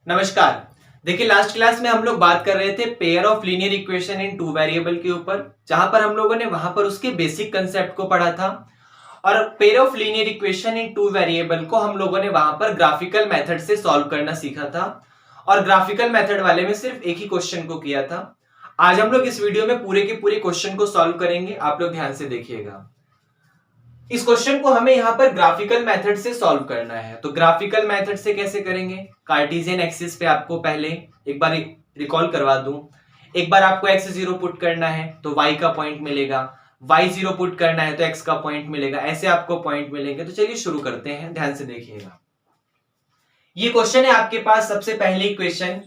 नमस्कार। देखिए, last class में हम लोग बात कर रहे थे pair of linear equation in two variable के ऊपर, जहां पर हम लोगों ने वहां पर उसके बेसिक कंसेप्ट को पढ़ा था। और pair of linear equation in two variable को हम लोगों ने वहां पर ग्राफिकल मेथड से सॉल्व करना सीखा था। और ग्राफिकल मेथड वाले में सिर्फ एक ही क्वेश्चन को किया था। आज हम लोग इस वीडियो में पूरे के पूरे क्वेश्चन को सॉल्व करेंगे। आप लोग ध्यान से देखिएगा। इस क्वेश्चन को हमें यहां पर ग्राफिकल मेथड से सॉल्व करना है। तो ग्राफिकल मेथड से कैसे करेंगे? कार्टेशियन एक्सिस पे आपको पहले एक बार रिकॉल करवा दूं। एक बार आपको x0 पुट करना है तो y का पॉइंट मिलेगा, y0 पुट करना है तो x का पॉइंट मिलेगा। ऐसे आपको पॉइंट मिलेंगे। तो चलिए शुरू करते हैं, ध्यान से देखिएगा। ये क्वेश्चन है आपके पास। सबसे पहले इक्वेशन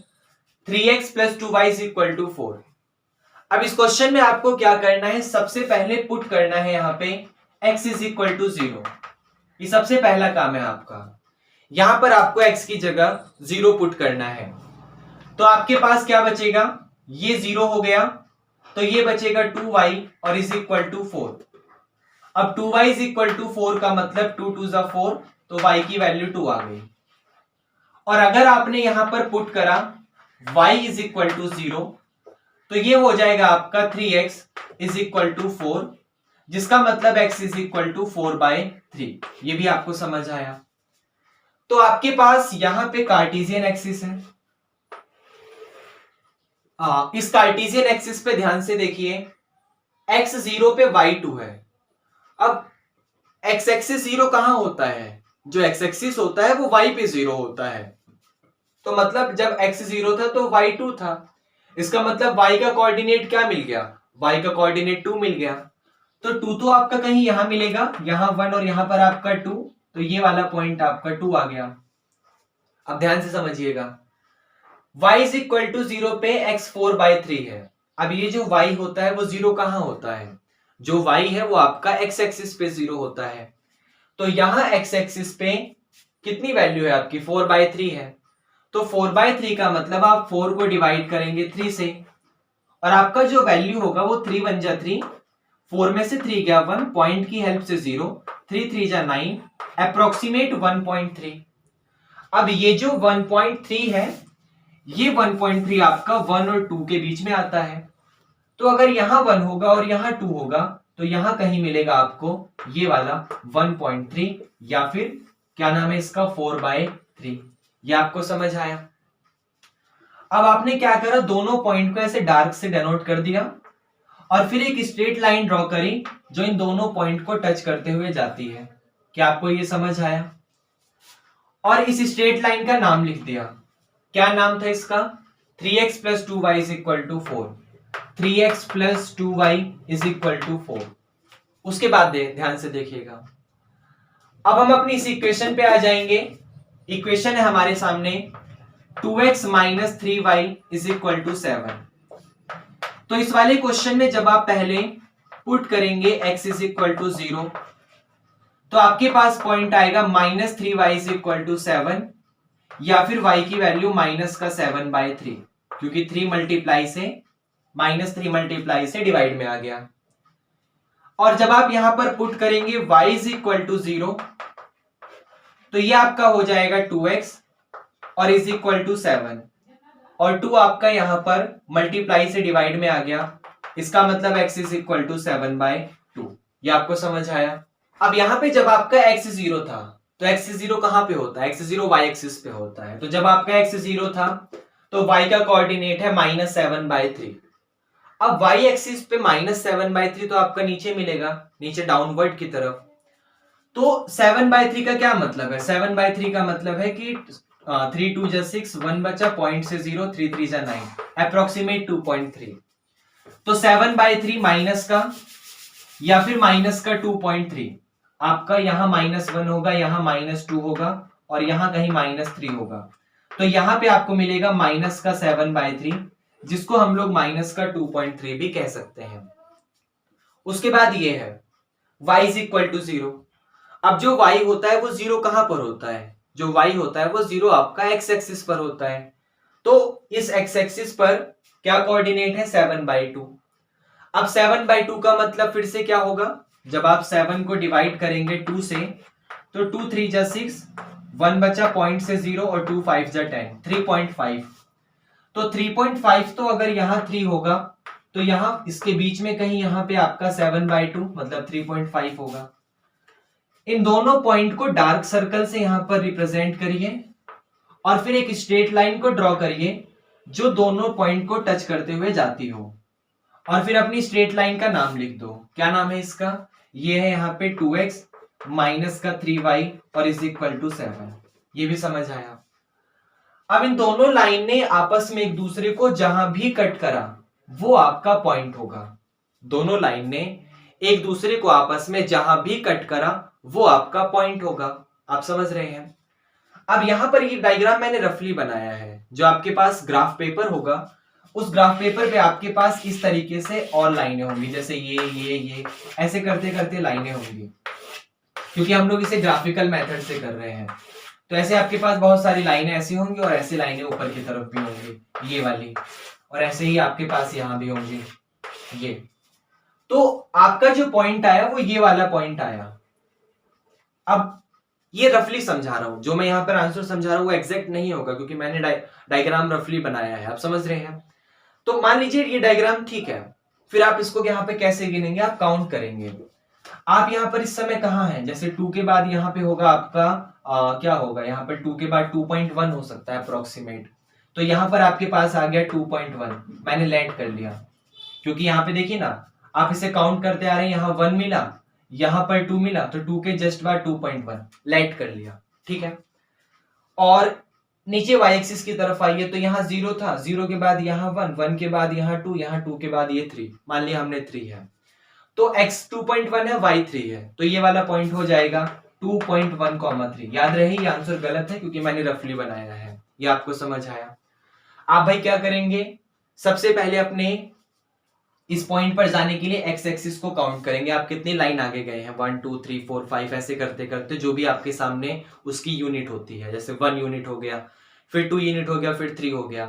3x + 2y = 4। अब इस क्वेश्चन में आपको क्या करना है? सबसे पहले पुट करना है यहाँ पे x = 0। ये सबसे पहला काम है आपका। यहां पर आपको x की जगह 0 पुट करना है। तो आपके पास क्या बचेगा? ये 0 हो गया तो ये बचेगा 2y और = 4। अब 2y = 4 का मतलब 2 2 = 4, तो y की वैल्यू 2 आ गई। और अगर आपने यहां पर पुट करा y = 0 तो ये हो जाएगा आपका 3x = 4, जिसका मतलब x = 4/3। ये भी आपको समझ आया। तो आपके पास यहां पे कार्टेशियन एक्सिस है। इस कार्टेशियन एक्सिस पे ध्यान से देखिए, x 0 पे y 2 है। अब x एक्सिस 0 कहां होता है? जो x एक्सिस होता है वो y पे 0 होता है। तो मतलब जब x 0 था तो y 2 था। इसका मतलब y का कोऑर्डिनेट क्या मिल गया? y का कोऑर्डिनेट 2 मिल गया। तो 2 तो आपका कहीं यहां मिलेगा, यहां 1 और यहां पर आपका 2, तो ये वाला पॉइंट आपका 2 आ गया। अब ध्यान से समझिएगा, y = 0 पे x 4/3 है। अब ये जो y होता है वो 0 कहां होता है? जो y है वो आपका x एक्सिस पे 0 होता है। तो यहां x एक्सिस पे कितनी वैल्यू है आपकी? 4/3 है। तो 4/3 का मतलब आप 4 को डिवाइड करेंगे 3 से, और आपका जो वैल्यू होगा वो 3 1 जा 3, 4 में से 3 गया 1, पॉइंट की हेल्प से 0, 3 3 जा 9, अप्रोक्सीमेट 1.3। अब ये जो 1.3 है, ये 1.3 आपका 1 और 2 के बीच में आता है। तो अगर यहां 1 होगा और यहां 2 होगा तो यहां कहीं मिलेगा आपको ये वाला 1.3, या फिर क्या नाम है इसका, 4/3। ये आपको समझ आया? अब आपने क्या करा, दोनों पॉइंट को ऐसे डार्क से डेनोट कर दिया और फिर एक स्ट्रेट लाइन ड्रॉ करी जो इन दोनों पॉइंट को टच करते हुए जाती है। क्या आपको ये समझ आया? और इस स्ट्रेट लाइन का नाम लिख दिया। क्या नाम था इसका? 3x + 2y = 4। 3x + 2y = 4। उसके बाद ध्यान से देखिएगा। अब हम अपनी इस इक्वेशन पे आ जाएंगे। इक्वेशन है हमारे सामने 2x - 3y = 7। तो इस वाले क्वेश्चन में जब आप पहले पुट करेंगे x = 0 तो आपके पास पॉइंट आएगा -3y = 7, या फिर y की वैल्यू -7/3, क्योंकि 3 मल्टीप्लाई से डिवाइड में आ गया। और जब आप यहां पर पुट करेंगे y = 0 तो ये आपका हो जाएगा 2x और = 7, और 2 आपका यहां पर मल्टीप्लाई से डिवाइड में आ गया। इसका मतलब x = 7/2। ये आपको समझ आया? अब यहां पे जब आपका x 0 था तो x 0 कहां पे होता है? x 0 y एक्सिस पे होता है। तो जब आपका x 0 था तो y का कोऑर्डिनेट है -7/3। अब y एक्सिस पे -7/3 तो आपका नीचे मिलेगा, नीचे डाउनवर्ड की तरफ। तो 7/3 का क्या मतलब है? 7/3 का मतलब है कि 3 2 जा 6, 1 बचा, पॉइंट से 0, 3 3 जा 9, अप्रोक्सीमेट 2.3। तो 7/3 माइनस का या फिर माइनस का 2.3, आपका यहां -1 होगा, यहां -2 होगा और यहां कहीं -3 होगा। तो यहां पे आपको मिलेगा -7/3, जिसको हम लोग -2.3 भी कह सकते हैं। उसके बाद ये है y = 0। अब जो y होता है वो 0 कहां पर होता है? जो y होता है वो 0 आपका x एक्सिस पर होता है। तो इस x एक्सिस पर क्या कोऑर्डिनेट है? 7/2। अब 7/2 का मतलब फिर से क्या होगा? जब आप 7 को डिवाइड करेंगे 2 से तो 2 3 जा 6, 1 बचा पॉइंट से 0 और 2 5 जा 10, 3.5। तो 3.5 तो अगर यहाँ 3 होगा तो यहाँ इसके बीच में कहीं यहाँ पे आपका 7/2 मतलब 3.5 होगा। इन दोनों पॉइंट को डार्क सर्कल से यहां पर रिप्रेजेंट करिए और फिर एक स्ट्रेट लाइन को ड्रॉ करिए जो दोनों पॉइंट को टच करते हुए जाती हो, और फिर अपनी स्ट्रेट लाइन का नाम लिख दो। क्या नाम है इसका? ये है यहाँ पे 2x माइनस का 3y और इज इक्वल टू 7। ये भी समझ आया? अब इन दोनों लाइन ने आपस में एक दूसरे को जहां भी कट करा वो आपका पॉइंट होगा। दोनों लाइन ने एक दूसरे को आपस में जहां भी कट करा वो आपका पॉइंट होगा। आप समझ रहे हैं? अब यहां पर ये डायग्राम मैंने रफली बनाया है। जो आपके पास ग्राफ पेपर होगा उस ग्राफ पेपर पे आपके पास इस तरीके से और लाइनें होंगी, जैसे ये ऐसे करते करते लाइनें होंगी, क्योंकि हम लोग इसे ग्राफिकल मेथड से कर रहे हैं। तो ऐसे आपके पास बहुत सारी लाइनें ऐसी होंगी और ऐसी लाइनें ऊपर की तरफ भी होंगी, ये वाली, और ऐसे ही आपके पास यहां भी होंगी ये। तो आपका जो पॉइंट आया वो ये वाला पॉइंट आया। अब ये रफली समझा रहा हूं, जो मैं यहां पर आंसर समझा रहा हूं वो एग्जैक्ट नहीं होगा क्योंकि मैंने डायग्राम रफली बनाया है। आप समझ रहे हैं? तो मान लीजिए ये डायग्राम ठीक है, फिर आप इसको यहाँ पे कैसे गिनेंगे? आप काउंट करेंगे। आप यहाँ पर इस समय कहाँ हैं? जैसे 2 के बाद यहाँ पे होगा आपका क्या होगा? यहाँ पर 2 के बाद 2.1 हो सकता है अप्रोक्सीमेट। तो यहाँ पर आपके पास आ गया 2.1, मैंने लैंड कर लिया। क्योंकि यहाँ पे देखिए ना, आप इसे काउंट करते आ रहे हैं, यहाँ 1 मिला, यहाँ पर 2 मिला, तो 2 के जस्ट बाद 2.1 लैंड कर लिया। ठीक है। और नीचे y एक्सिस की तरफ आइए तो यहाँ 0 था, 0 के बाद यहाँ 1, 1 के बाद यहाँ 2, यहाँ 2 के बाद ये 3। मान लिया हमने 3 है, तो x 2.1 है, y 3 है, तो ये वाला पॉइंट हो जाएगा 2.1, 3। याद रहे ये आंसर गलत है क्योंकि मैंने रफली बनाया है। ये आपको समझ आया? आप भाई क्या करेंगे? सबसे पहले अपने इस पॉइंट पर जाने के लिए x एक्सिस को काउंट करेंगे। आप कितनी लाइन आगे गए हैं? 1 2 3 4 5 ऐसे करते करते जो भी आपके सामने उसकी यूनिट होती है, जैसे 1 यूनिट हो गया, फिर 2 यूनिट हो गया, फिर 3 हो गया।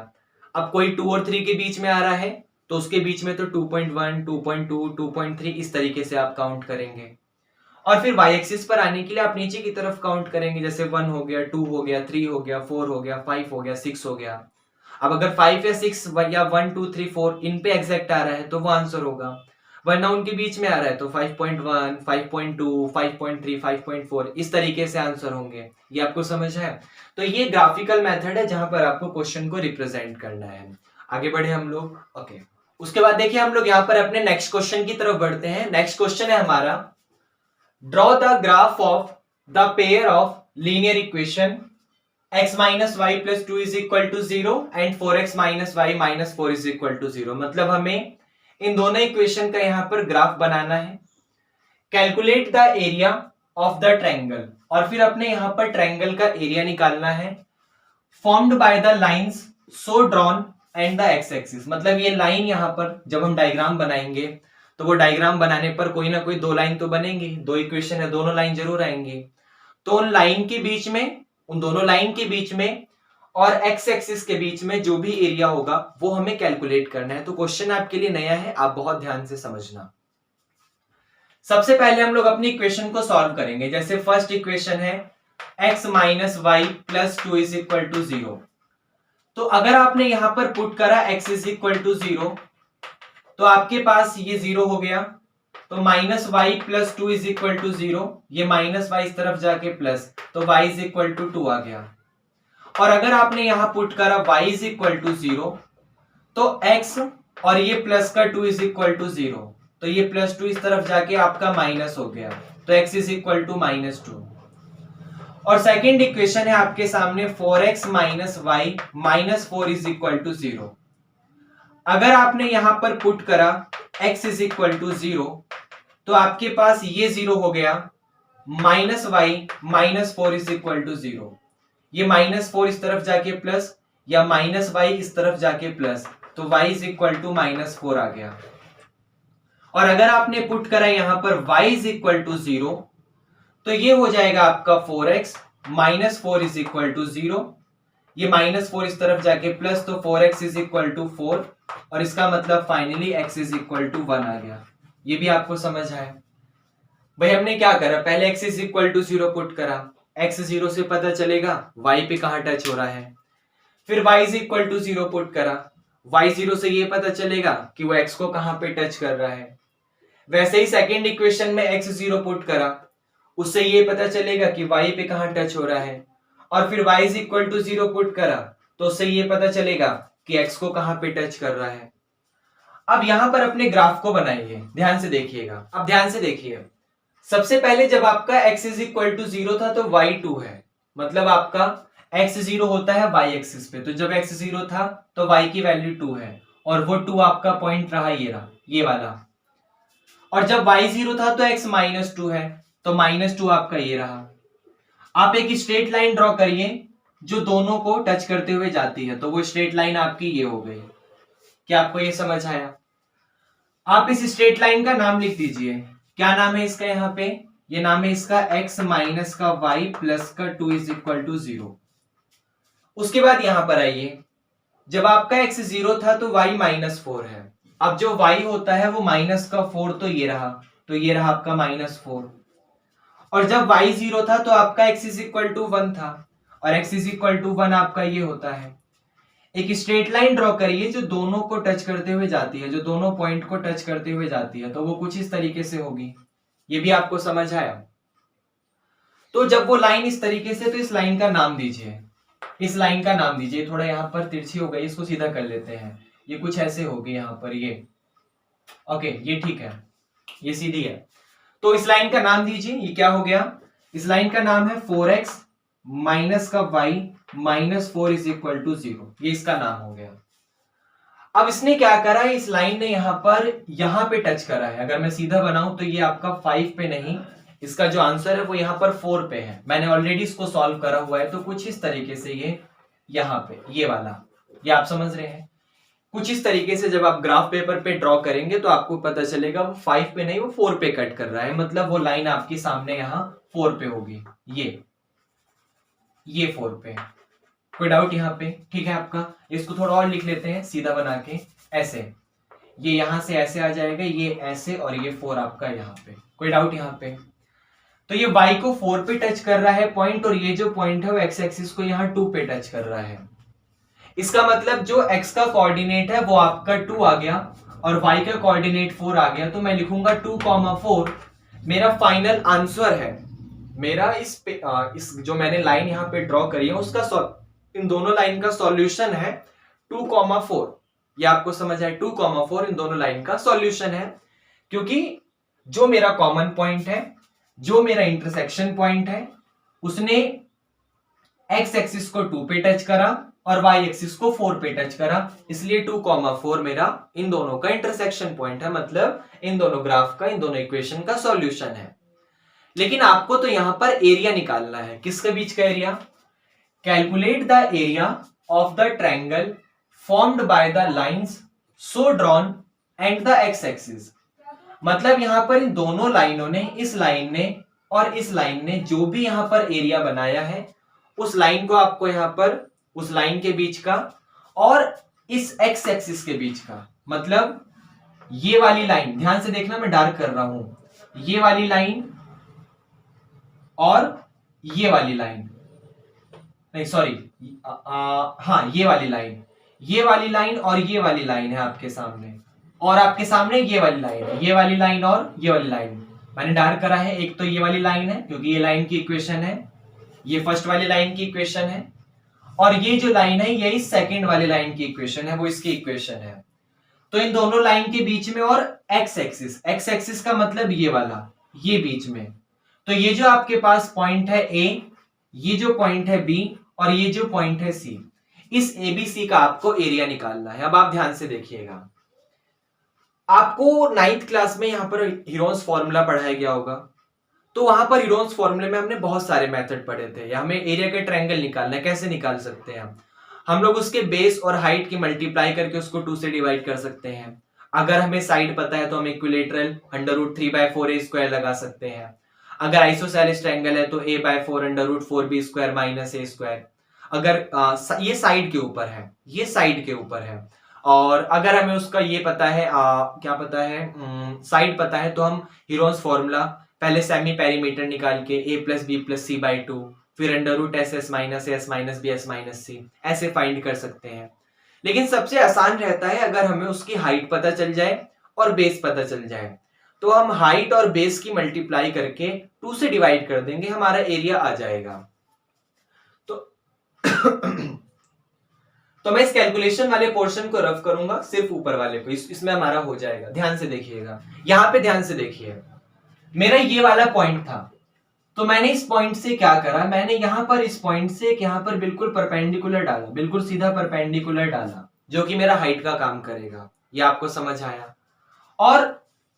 अब कोई 2 और 3 के बीच में आ रहा है तो उसके बीच में तो 2.1 2.2 2.3 इस तरीके से आप काउंट करेंगे। और फिर y एक्सिस पर आने के लिए आप नीचे की तरफ काउंट करेंगे, जैसे 1 हो गया, 2 हो गया, 3 हो गया, 4 हो गया, 5 हो गया, 6 हो गया। अब अगर 5 या 6 या 1 2 3 4 इन पे एग्जैक्ट आ रहा है तो वो आंसर होगा, वरना उनके बीच में आ रहा है तो 5.1 5.2 5.3 5.4 इस तरीके से आंसर होंगे। ये आपको समझ है? तो ये ग्राफिकल मेथड है जहां पर आपको क्वेश्चन को रिप्रेजेंट करना है। आगे बढ़े हम लोग। ओके, उसके बाद देखिए हम लोग यहाँ पर अपने नेक्स्ट क्वेश्चन की तरफ बढ़ते हैं। नेक्स्ट क्वेश्चन है हमारा, draw the graph of the pair of linear equation x minus y plus 2 is equal to 0 and 4x minus y minus 4 is equal to 0। मतलब हमें इन दोनों इक्वेशन का यहाँ पर ग्राफ बनाना है। Calculate the area of the triangle, और फिर अपने यहाँ पर ट्रायंगल का एरिया निकालना है। Formed by the lines so drawn and the x axis. मतलब ये लाइन यहाँ पर जब हम डायग्राम बनाएंगे तो वो डायग्राम बनाने पर कोई ना कोई दो लाइन तो बनेंगे, दो इक्वेशन है, दोनों लाइन जरूर आएंगे। तो उन लाइन के बीच में, उन दोनों लाइन के बीच में और एक्स एक्सिस के बीच में जो भी एरिया होगा वो हमें कैलकुलेट करना है। तो क्वेश्चन आपके लिए नया है, आप बहुत ध्यान से समझना। सबसे पहले हम लोग अपनी इक्वेशन को सॉल्व करेंगे। जैसे फर्स्ट इक्वेशन है x minus y plus 2 is equal to 0। तो अगर आपने यहां पर पुट करा x इज इक्वल टू 0 तो आपके पास ये 0 हो गया, तो minus y plus 2 is equal to 0, ये माइनस वाई इस तरफ जाके प्लस, तो y इज इक्वल टू 2 आ गया। और अगर आपने यहां पुट करा y इज इक्वल टू 0 तो x और ये प्लस का 2 इज इक्वल टू 0, तो ये प्लस 2 इस तरफ जाके आपका माइनस हो गया, तो x is equal to minus 2। और सेकेंड इक्वेशन है आपके सामने 4x minus y minus 4 is equal to 0। अगर आपने यहां पर पुट करा x इज इक्वल टू 0 तो आपके पास ये 0 हो गया, minus y minus 4 is equal to 0, ये माइनस 4 इस तरफ जाके प्लस या माइनस वाई इस तरफ जाके प्लस, तो y is equal to minus 4 आ गया। और अगर आपने पुट करा यहां पर y इज इक्वल टू 0 तो ये हो जाएगा आपका 4x minus 4 is equal to 0, ये माइनस 4 इस तरफ जाके प्लस, तो 4x इज इक्वल टू 4, और इसका मतलब finally x is equal to 1 आ गया। ये भी आपको समझ आया? भाई हमने क्या करा, पहले x is equal to 0 put करा, x0 से पता चलेगा y पे कहां टच हो रहा है। फिर y is equal to 0 put करा, y0 से ये पता चलेगा कि वो x को कहां पे टच कर रहा है। वैसे ही सेकेंड इक्वेशन में x0 पुट करा, उससे ये पता चलेगा कि y पे कहां टच हो रहा है। और फिर y is equal to 0 put करा तो उससे ये पता चलेगा कि x को कहां पे टच कर रहा है। अब यहां पर अपने ग्राफ को बनाइए, ध्यान से देखिएगा। अब ध्यान से देखिए, सबसे पहले जब आपका x इज इक्वल टू 0 था तो y 2 है, मतलब आपका x0 होता है y एक्सिस पे। तो जब x0 था तो y की वैल्यू 2 है और वो 2 आपका पॉइंट रहा, ये रहा, ये वाला। और जब y0 था तो x माइनस 2 है, तो माइनस 2 आपका ये रहा। आप एक स्ट्रेट लाइन ड्रॉ करिए जो दोनों को टच करते हुए जाती है, तो वो स्ट्रेट लाइन आपकी ये हो गई। क्या आपको ये समझ आया? आप इस स्ट्रेट लाइन का नाम लिख दीजिए। क्या नाम है इसका? यहाँ पे ये नाम है इसका x माइनस का y प्लस का 2 इज इक्वल टू 0। उसके बाद यहां पर आइए, जब आपका x 0 था तो y माइनस 4 है। अब जो y होता है वो माइनस का 4, तो ये रहा, तो ये रहा आपका माइनस 4। और जब y 0 था तो आपका x इज इक्वल टू 1 था, और x इज इक्वल टू 1 आपका ये होता है। एक स्ट्रेट लाइन ड्रॉ करिए जो दोनों को टच करते हुए जाती है, जो दोनों पॉइंट को टच करते हुए जाती है, तो वो कुछ इस तरीके से होगी। ये भी आपको समझ आया? तो जब वो लाइन इस तरीके से, तो इस लाइन का नाम दीजिए, इस लाइन का नाम दीजिए। थोड़ा यहाँ पर तिरछी हो गई, इसको सीधा कर लेते हैं। ये कुछ ऐसे होगी यहाँ पर, ये ओके, ये ठीक है, ये सीधी है। तो इस लाइन का नाम दीजिए, ये क्या हो गया? इस लाइन का नाम है 4x माइनस का y minus 4 is equal to 0। ये इसका नाम हो गया। अब इसने क्या करा है, इस लाइन ने यहां पे टच करा है। अगर मैं सीधा बनाऊं तो ये आपका 5 पे नहीं, इसका जो आंसर है वो यहां पर 4 पे है। मैंने ऑलरेडी इसको सॉल्व करा हुआ है। तो कुछ इस तरीके से ये यहां पे, ये वाला, ये आप समझ रहे हैं? कुछ इस तरीके से जब आप ग्राफ पेपर पे ड्रॉ करेंगे तो आपको पता चलेगा वो 5 पे नहीं, वो 4 पे कट कर रहा है। मतलब वो लाइन आपके सामने यहाँ 4 पे होगी, ये 4 पे। कोई डाउट यहाँ पे? ठीक है आपका? इसको थोड़ा और लिख लेते हैं सीधा बना के, ऐसे। ये यहां से ऐसे आ जाएगा, ये ऐसे, और ये 4 आपका यहाँ पे। कोई डाउट यहाँ पे? तो ये y को 4 पे टच कर रहा है पॉइंट, और ये जो पॉइंट है वो x एक्सिस को यहाँ 2 पे टच कर रहा है। इसका मतलब जो x का कोऑर्डिनेट है वो आपका 2 आ गया और y का कोऑर्डिनेट 4 आ गया। तो मैं लिखूंगा 2,4 मेरा फाइनल आंसर है। मेरा इस जो मैंने लाइन यहाँ पे ड्रॉ करी है उसका, इन दोनों लाइन का सॉल्यूशन है 2,4। ये आपको समझ आए? 2,4 इन दोनों लाइन का सॉल्यूशन है, क्योंकि जो मेरा कॉमन पॉइंट है, जो मेरा इंटरसेक्शन पॉइंट है, उसने x एक्सिस को 2 पे टच करा और y एक्सिस को 4 पे टच करा, इसलिए 2,4 मेरा इन दोनों का इंटरसेक्शन पॉइंट है। मतलब इन दोनों ग्राफ का, इन दोनों इक्वेशन का सॉल्यूशन है। लेकिन आपको तो यहां पर एरिया निकालना है। किसके बीच का area? Calculate the area of the triangle formed by the lines so drawn and the x axis. मतलब यहां पर इन दोनों लाइनों ने, इस लाइन ने और इस लाइन ने जो भी यहां पर एरिया बनाया है, उस लाइन को आपको यहां पर, उस लाइन के बीच का और इस x एक्सिस के बीच का, मतलब ये वाली लाइन, ध्यान से देखना मैं डार्क कर रहा हूं, ये वाली लाइन और ये वाली लाइन, नहीं सॉरी, हाँ ये वाली लाइन, ये वाली लाइन और ये वाली लाइन है आपके सामने, और आपके सामने ये वाली लाइन है, ये वाली लाइन और ये वाली लाइन मैंने डार्क करा है। एक तो ये वाली लाइन है क्योंकि ये लाइन की इक्वेशन है, ये फर्स्ट वाली लाइन की इक्वेशन है, और ये जो लाइन है ये इस सेकंड वाली लाइन की इक्वेशन है, वो इसकी इक्वेशन है। तो इन दोनों लाइन के बीच में और x एक्सिस का मतलब ये वाला, ये बीच में, तो ये जो आपके पास पॉइंट है A, ये जो पॉइंट है B और ये जो पॉइंट है C, इस ABC का आपको एरिया निकालना है। अब आप ध्यान से देखिएगा, आपको 9th क्लास में यहां पर हीरोन्स फॉर्मूला पढ़ाया गया होगा। तो वहां पर हीरोन्स फॉर्मूले में हमने बहुत सारे मेथड पढ़े थे। हमें एरिया का ट्रायंगल निकालना है, कैसे निकाल सकते हैं हम लोग उसके बेस और हाइट की मल्टीप्लाई करके उसको 2 से डिवाइड कर सकते हैं। अगर हमें साइड पता है तो हम इक्विलेटरल √3/4a² लगा सकते हैं। अगर आइसोसेलेस ट्रायंगल है तो a/4 √4b² माइनस a²। अगर ये साइड के ऊपर है, ये साइड के ऊपर है, और अगर हमें उसका ये पता है, क्या पता है, साइड पता है, तो हम हीरोन्स फॉर्मूला पहले सेमी पेरीमीटर निकाल के a + b + c/2 फिर under root s minus b s minus c, ऐसे फाइंड कर सकते हैं। लेकिन सबसे आसान रहता है अगर हमें उसकी हाइट पता चल जाए और बेस पता चल जाए, तो हम हाइट और बेस की मल्टीप्लाई करके 2 से डिवाइड कर देंगे, हमारा एरिया आ जाएगा। तो तो मैं इस कैलकुलेशन वाले पोर्शन को रफ करूंगा, सिर्फ ऊपर वाले को, इसमें हमारा हो जाएगा। ध्यान से देखिएगा, यहां पे ध्यान से देखिए, मेरा ये वाला पॉइंट था, तो मैंने इस पॉइंट से क्या करा, मैंने यहां पर इस पॉइंट से यहां पर बिल्कुल परपेंडिकुलर डाला, बिल्कुल सीधा परपेंडिकुलर डाला, जो कि मेरा हाइट का काम करेगा। ये आपको समझ आया? और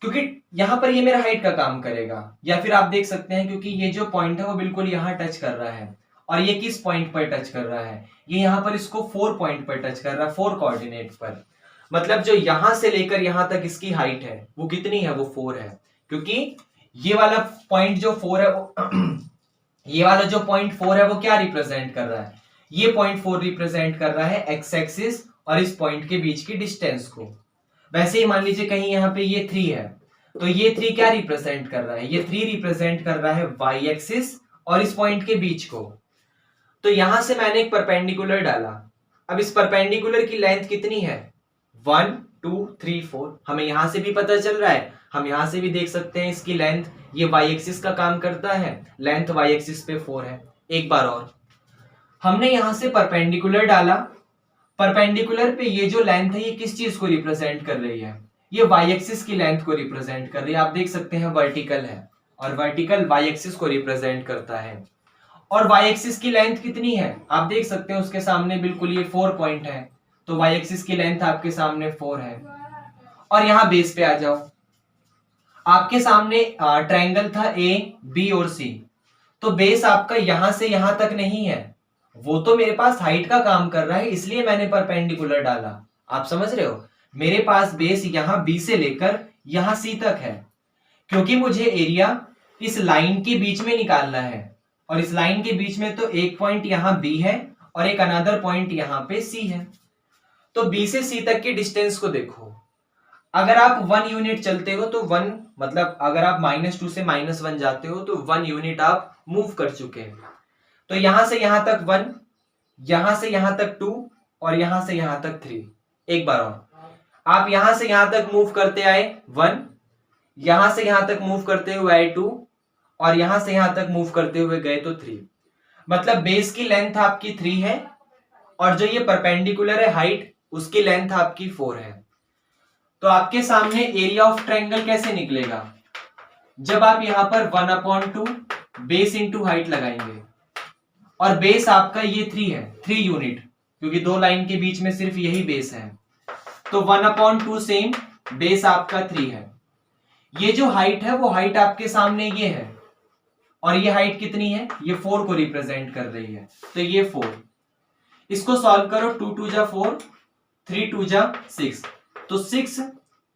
क्योंकि यहां पर ये मेरा हाइट का काम करेगा, या फिर आप देख सकते हैं क्योंकि ये जो पॉइंट है वो बिल्कुल यहां टच कर रहा है, और ये किस पॉइंट पर टच कर रहा है, ये यहां पर इसको 4 पॉइंट पर टच कर रहा है, 4 कोऑर्डिनेट पर। मतलब जो यहां से लेकर यहां तक इसकी हाइट है वो कितनी है, वो 4 है, क्योंकि ये वाला पॉइंट जो 4 है वो ये वाला जो पॉइंट 4 है वो क्या रिप्रेजेंट कर रहा है, ये पॉइंट 4 रिप्रेजेंट कर रहा है एक्स एक्सिस और इस पॉइंट के बीच की डिस्टेंस को। वैसे ही मान लीजिए कहीं यहाँ पे ये 3 है, तो ये 3 क्या रिप्रेजेंट कर रहा है, ये 3 रिप्रेजेंट कर रहा है वाई एक्सिस और इस पॉइंट के बीच को। तो यहां से मैंने एक परपेंडिकुलर डाला, अब इस परपेंडिकुलर की लेंथ कितनी है, 1 2 3 4, हमें यहां से भी पता चल रहा है, हम यहां से भी देख सकते हैं इसकी लेंथ, ये वाई एक्सिस का काम करता है, लेंथ वाई एक्सिस पे 4 है। एक बार और हमने यहां से परपेंडिकुलर डाला, परपेंडिकुलर पे ये जो लेंथ है ये किस चीज को रिप्रेजेंट कर रही है, ये वाई एक्सिस की लेंथ को रिप्रेजेंट कर रही है। आप देख सकते हैं वर्टिकल है, और वर्टिकल वाई एक्सिस को रिप्रेजेंट करता है। और वाई एक्सिस की लेंथ कितनी है, आप देख सकते हैं उसके सामने बिल्कुल ये 4 पॉइंट है, तो वाई एक्सिस की लेंथ आपके सामने 4 है। और यहां बेस पे आ जाओ, आपके सामने ट्रायंगल था ए बी और सी, तो बेस आपका यहां से यहां तक नहीं है, वो तो मेरे पास हाइट का काम कर रहा है, इसलिए मैंने परपेंडिकुलर डाला। आप समझ रहे हो, मेरे पास बेस यहां बी से लेकर यहां सी तक है, क्योंकि मुझे एरिया इस लाइन के बीच में निकालना है, और इस लाइन के बीच में तो एक पॉइंट यहां बी है और एक अनदर पॉइंट यहां पे सी है। तो बी से सी तक के डिस्टेंस को देखो, अगर आप 1 यूनिट चलते हो तो 1 मतलब अगर आप -2 से -1 जाते हो तो 1 यूनिट आप मूव कर चुके हैं। तो यहां से यहां तक 1, यहां से यहां तक 2 और यहां से यहां तक 3। एक बार और, आप यहां से यहां तक मूव करते आए 1, यहां से यहां तक मूव करते हुए आए 2, और यहां से यहां तक मूव करते हुए गए तो 3। मतलब बेस की लेंथ आपकी 3 है, और जो ये परपेंडिकुलर है हाइट, उसकी लेंथ आपकी 4 है। तो आपके सामने एरिया ऑफ ट्रायंगल कैसे निकलेगा, जब आप यहां पर 1/2 बेस इंटू हाइट लगाएंगे, और बेस आपका ये 3 है, 3 यूनिट, क्योंकि दो लाइन के बीच में सिर्फ यही बेस है, तो 1/2 सेम बेस आपका 3 है। ये जो हाइट है वो हाइट आपके सामने ये है, और ये हाइट कितनी है, ये 4 को रिप्रेजेंट कर रही है, तो ये 4। इसको सॉल्व करो, 2 2 जा 4, 3 2 जा 6, तो 6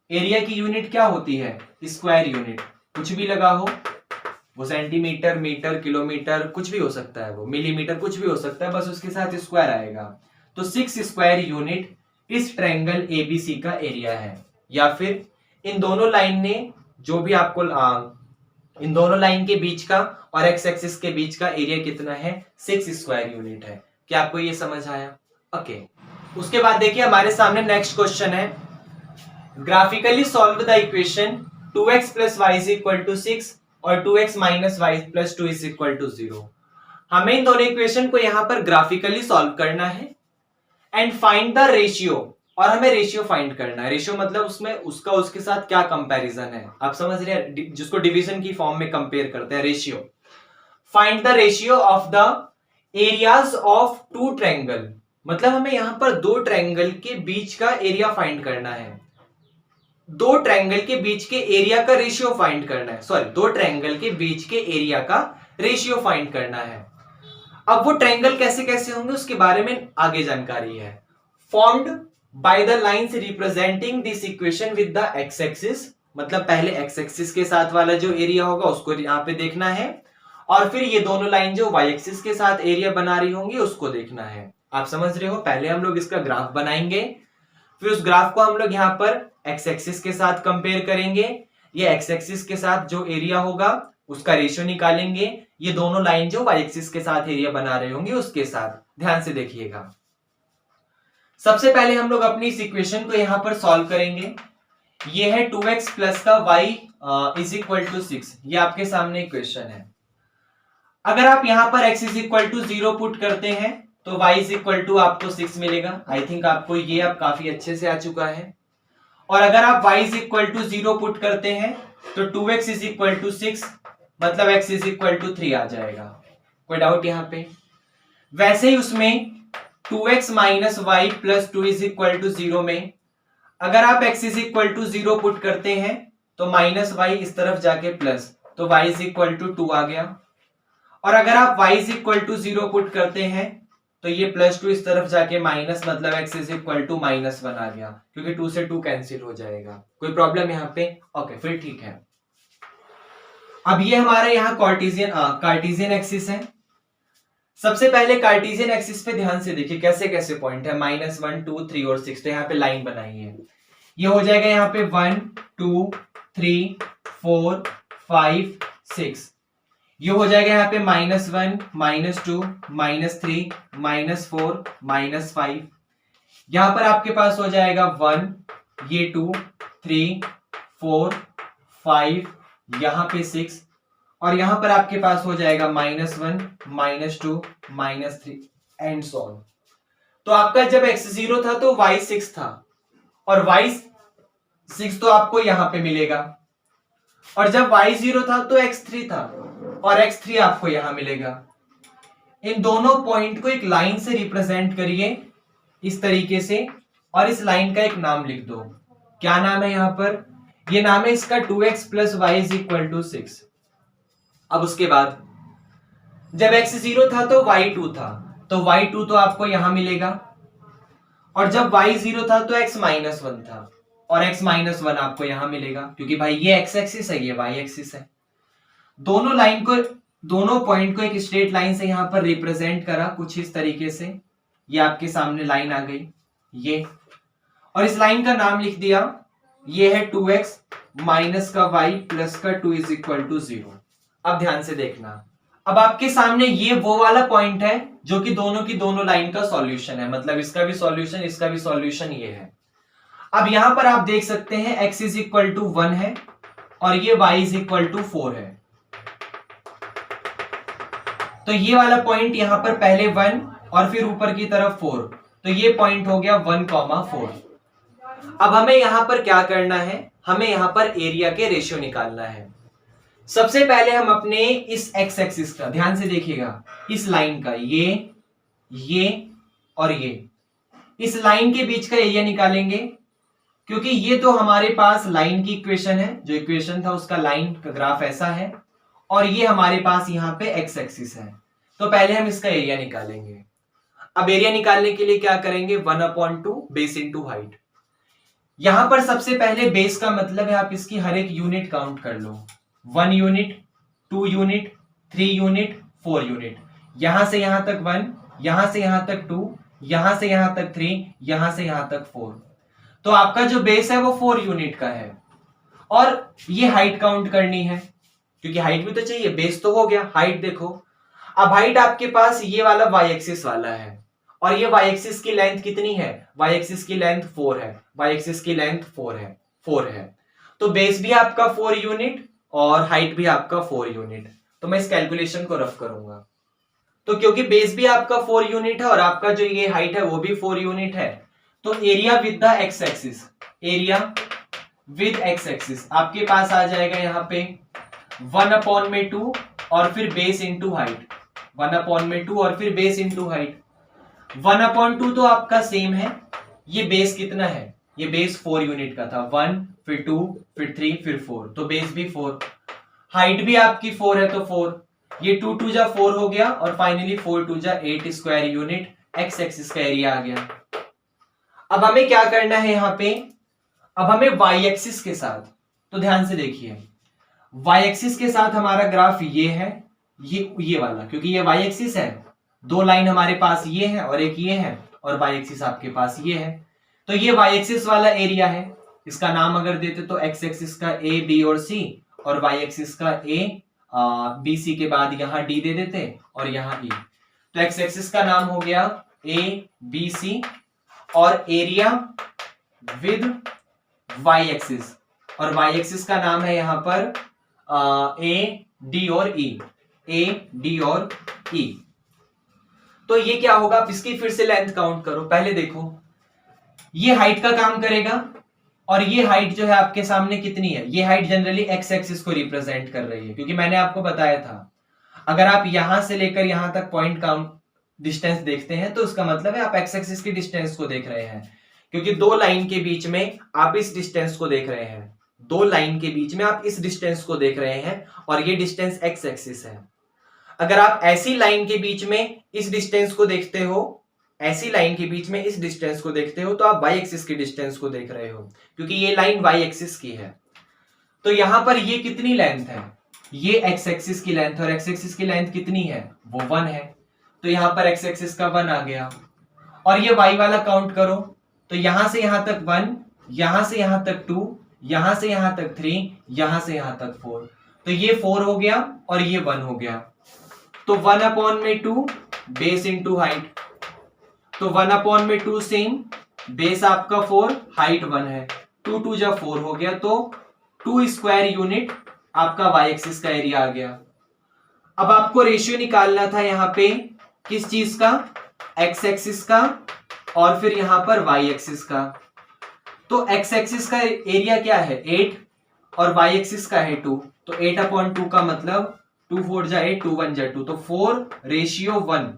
एरिया की यूनिट क्या होती है, स्क्वायर यूनिट। कुछ भी लगा हो, वो सेंटीमीटर, मीटर, किलोमीटर, कुछ भी हो सकता है, वो मिलीमीटर, कुछ भी हो सकता है, बस उसके साथ स्क्वायर आएगा। तो 6 स्क्वायर यूनिट इस ट्रायंगल एबीसी का एरिया है। या फिर इन दोनों लाइन ने जो भी आपको इन दोनों लाइन के बीच का और एक्स एक्सिस के बीच का एरिया कितना है, 6 स्क्वायर यूनिट है। क्या आपको ये समझ आया? ओके। उसके बाद देखिए हमारे सामने नेक्स्ट क्वेश्चन है, graphically solve the equation 2x + y = 6 और 2x - y + 2 = 0। हमें इन दोनों इक्वेशन को यहां पर ग्राफिकली सॉल्व करना है, एंड फाइंड द रेशियो, और हमें रेशियो फाइंड करना है। रेशियो मतलब उसमें उसका उसके साथ क्या कंपैरिजन है, आप समझ रहे हैं, जिसको डिवीजन की फॉर्म में कंपेयर करते हैं, ratio. Find the ratio of the areas of 2 triangle, मतलब हमें यहां पर 2 ट्रायंगल के बीच का एरिया फाइंड करना है, 2 ट्रायंगल के बीच के एरिया का रेशियो फाइंड करना है, सॉरी 2 ट्रायंगल के बीच के एरिया का रेशियो फाइंड करना है। अब वो ट्रायंगल कैसे कैसे होंगे उसके बारे में आगे जानकारी है। Formed by the lines representing this equation with the x axis, मतलब पहले एक्स एक्सिस के साथ वाला जो एरिया होगा उसको यहां पे देखना है, और फिर ये दोनों लाइन जो वाई एक्सिस के साथ एरिया बना रही होंगी उसको देखना है। आप समझ रहे हो, पहले हम लोग इसका ग्राफ बनाएंगे, फिर उस ग्राफ को हम लोग यहां पर एक्स एक्सिस के साथ कंपेयर करेंगे, ये एक्स एक्सिस के साथ जो एरिया होगा उसका रेशियो निकालेंगे, ये दोनों लाइन जो वाई एक्सिस के साथ एरिया बना रहे होंगे उसके साथ। ध्यान से देखिएगा, सबसे पहले हम लोग अपनी इस इक्वेशन को यहां पर सॉल्व करेंगे। ये है 2x प्लस का y इज इक्वल टू 6, ये आपके सामने इक्वेशन है। अगर आप यहां पर x is equal to 0 put करते हैं तो y इज इक्वल टू आपको 6 मिलेगा। आई थिंक आपको ये अब काफी अच्छे से आ चुका है। और अगर आप y is equal to 0 put करते हैं तो 2x इज इक्वल टू 6, मतलब x इज इक्वल टू 3 आ जाएगा। कोई डाउट यहां पे? वैसे ही उसमें 2x minus y plus 2 is equal to 0 में अगर आप x is equal to 0 put करते हैं तो माइनस वाई इस तरफ जाके प्लस, तो y इज इक्वल टू 2 आ गया। और अगर आप y is equal to 0 put करते हैं तो ये प्लस 2 इस तरफ जाके माइनस, मतलब x is equal to minus 1 आ गया, क्योंकि 2 से 2 कैंसिल हो जाएगा। कोई प्रॉब्लम यहाँ पे? ओके, फिर ठीक है। अब ये हमारा यहाँ कार्टेशियन एक्सिस है। सबसे पहले कार्टेशियन एक्सिस पे ध्यान से देखिए कैसे कैसे पॉइंट है, -1 2 3 और 6, तो यहाँ पे लाइन बनाई है। ये हो जाएगा यहाँ पे 1 2 3 4 5 6, ये हो जाएगा यहाँ पे -1 -2 -3 -4 -5, यहां पर आपके पास हो जाएगा 1, ये 2 3 4 5, यहां पे 6, और यहां पर आपके पास हो जाएगा -1 -2 -3 एंड सो ऑन। तो आपका जब x 0 था तो y 6 था, और y 6 तो आपको यहां पे मिलेगा। और जब y 0 था तो x 3 था, और x 3 आपको यहां मिलेगा। इन दोनों पॉइंट को एक लाइन से रिप्रेजेंट करिए इस तरीके से, और इस लाइन का एक नाम लिख दो। क्या नाम है यहां पर? ये नाम है इसका 2x plus y is equal to 6। अब उसके बाद जब x 0 था तो y 2 था, तो y 2 तो आपको यहां मिलेगा। और जब y 0 था तो x माइनस 1 था, और x माइनस 1 आपको यहां मिलेगा, क्योंकि भाई ये x एक्सिस है, ये y एक्सिस है। दोनों पॉइंट को एक स्ट्रेट लाइन से यहां पर रिप्रेजेंट करा कुछ इस तरीके से। ये आपके सामने लाइन आ गई ये, और इस लाइन का नाम लिख दिया, ये है 2x माइनस का y प्लस का 2 इज इक्वल टू 0। अब ध्यान से देखना, अब आपके सामने ये वो वाला पॉइंट है जो कि दोनों की दोनों लाइन का सॉल्यूशन है, मतलब इसका भी सॉल्यूशन इसका भी सॉल्यूशन ये है। अब यहां पर आप देख सकते हैं x इज इक्वल टू 1 है और ये y इज इक्वल टू 4 है। तो ये वाला पॉइंट यहां पर पहले 1 और फिर ऊपर की तरफ 4, तो ये पॉइंट हो गया 1,4। अब हमें यहां पर क्या करना है, हमें यहां पर एरिया के रेशियो निकालना है। सबसे पहले हम अपने इस एक्स एक्सिस का, ध्यान से देखिएगा, इस लाइन का ये और ये, इस लाइन के बीच का एरिया निकालेंगे, क्योंकि ये तो हमारे पास लाइन की इक्वेशन है, जो इक्वेशन था उसका लाइन का ग्राफ ऐसा है, और ये हमारे पास यहाँ पे एक्स एक्सिस है। तो पहले हम इसका एरिया निकालेंगे। अब एरिया निकालने के लिए क्या करेंगे, 1/2 बेस इंटू हाइट। यहां पर सबसे पहले बेस का मतलब है आप इसकी हर एक यूनिट काउंट कर लो, 1 यूनिट 2 यूनिट 3 यूनिट 4 यूनिट, यहां से यहां तक 1, यहां से यहां तक 2, यहां से यहां तक 3, यहां से यहां तक 4। तो आपका जो बेस है वो 4 यूनिट का है। और ये हाइट काउंट करनी है, क्योंकि हाइट भी तो चाहिए, बेस तो हो गया, हाइट देखो। अब हाइट आपके पास ये वाला वाई एक्सिस वाला है, और ये वाई एक्सिस की लेंथ कितनी है, वाई एक्सिस की लेंथ 4 है, वाई एक्सिस की लेंथ 4 है। तो बेस भी आपका 4 यूनिट और हाइट भी आपका 4 यूनिट। तो मैं इस कैलकुलेशन को रफ करूंगा। तो क्योंकि बेस भी आपका 4 यूनिट है और आपका जो ये हाइट है वो भी 4 यूनिट है, तो area with the x axis, area with x axis आपके पास आ जाएगा यहाँ पे 1/2 और फिर बेस इंटू हाइट, 1/2 और फिर बेस इंटू हाइट। 1/2 तो आपका सेम है, ये बेस कितना है, ये बेस 4 यूनिट का था, 1 फिर 2 फिर 3 फिर 4, तो बेस भी 4, हाइट भी आपकी 4 है तो 4, ये 2 2 जा 4 हो गया, और फाइनली 4 2 जा 8 स्क्वायर यूनिट एक्स एक्सिस का एरिया आ गया। अब हमें क्या करना है यहाँ पे, अब हमें वाई एक्सिस के साथ, तो ध्यान से देखिए, वाई एक्सिस के साथ हमारा ग्राफ ये है, ये वाला, क्योंकि ये वाई एक्सिस है, दो लाइन हमारे पास ये है और एक ये है, और वाई एक्सिस आपके पास ये है। तो ये वाई एक्सिस वाला एरिया है, इसका नाम अगर देते तो एक्स एक्सिस का ए बी और सी, और वाई एक्सिस का ए BC के बाद यहाँ D दे देते और यहाँ E। तो एक्स एक्सिस का नाम हो गया ABC और एरिया विद वाई एक्सिस, और वाई एक्सिस का नाम है यहाँ पर AD और E, AD और E। तो ये क्या होगा, आप इसकी फिर से लेंथ काउंट करो। पहले देखो ये हाइट का काम करेगा और ये हाइट जो है आपके सामने कितनी है, ये हाइट जनरली एक्स एक्सिस को रिप्रेजेंट कर रही है, क्योंकि मैंने आपको बताया था अगर आप यहां से लेकर यहां तक पॉइंट काउंट डिस्टेंस देखते हैं तो उसका मतलब है आप एक्स एक्सिस की डिस्टेंस को देख रहे हैं, क्योंकि दो लाइन के बीच में आप इस डिस्टेंस को देख रहे हैं, दो लाइन के बीच में आप इस डिस्टेंस को देख रहे हैं और ये डिस्टेंस एक्स एक्सिस है। अगर आप ऐसी लाइन के बीच में इस डिस्टेंस को देखते हो, ऐसी लाइन के बीच में इस डिस्टेंस को देखते हो तो आप वाई एक्सिस की डिस्टेंस को देख रहे हो, क्योंकि ये लाइन वाई एक्सिस की है। तो यहां पर ये कितनी लेंथ है, ये एक्स एक्सिस की लेंथ, और एक्स एक्सिस की लेंथ कितनी है, वो 1 है। तो यहां पर एक्स एक्सिस का 1 आ गया। और ये वाई वाला काउंट करो तो यहां से यहां तक 1, यहां से यहां तक 2, यहां से यहां तक 3, यहां से यहां तक 4। तो ये 4 हो गया और ये 1 हो गया। तो 1/2 बेस इंटू हाइट, तो 1/2 सेम, बेस आपका 4, हाइट 1 है, 2 2 जब 4 हो गया तो 2 स्क्वायर यूनिट आपका वाई एक्सिस का एरिया आ गया। अब आपको रेशियो निकालना था यहां पे किस चीज का, एक्स एक्सिस का और फिर यहां पर वाई एक्सिस का। तो एक्स एक्सिस का एरिया क्या है 8 और वाई एक्सिस का है 2, तो 8/2 का मतलब 2 4 जा 8, 2 1 जा 2, तो 4:1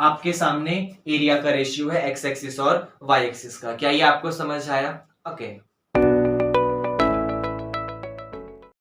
आपके सामने एरिया का रेशियो है एक्स एक्सिस और वाई एक्सिस का। क्या ये आपको समझ आया? ओके।